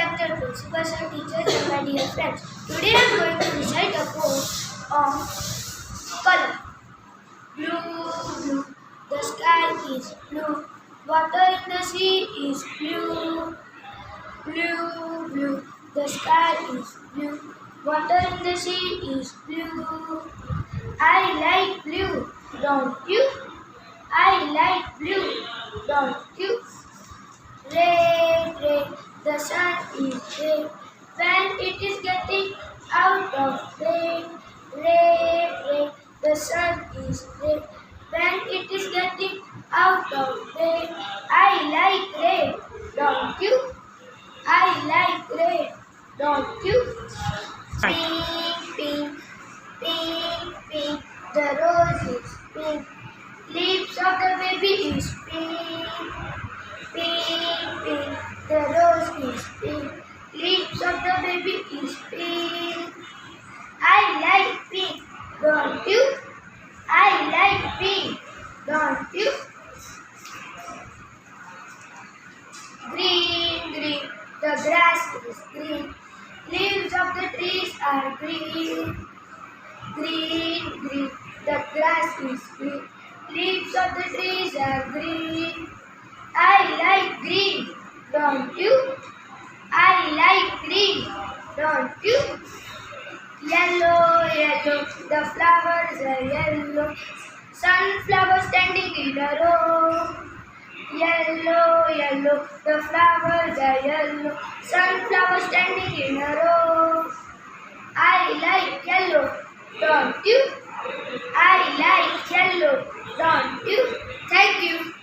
respected principals and teachers and my dear friends. Today I am going to recite a poem on color. Blue, blue, the sky is blue. Water in the sea is blue. Blue, blue, the sky is blue. Water in the sea is blue. I like blue, don't you? I like blue, don't you? Red, red, the sun is red. When it is getting out of red, red, red, the sun is red. When it is getting out of red, I like red, don't you? I like red, don't you? Pink, pink, pink, pink, the rose is pink. Lips of the baby is pink. Pink, pink, the rose is pink. Lips of the baby is pink. I like pink, don't you? I like pink, don't you? Green, green, the grass is green. Leaves of the trees are green. Green, green, the grass is green. Leaves of the trees are green. I like green, don't you? I like green, don't you? Yellow, yellow, the flowers are yellow. Sunflower standing in a row. Yellow, yellow, the flowers are yellow. Sunflower standing in a row. I like yellow, don't you? I like yellow, don't you? Thank you.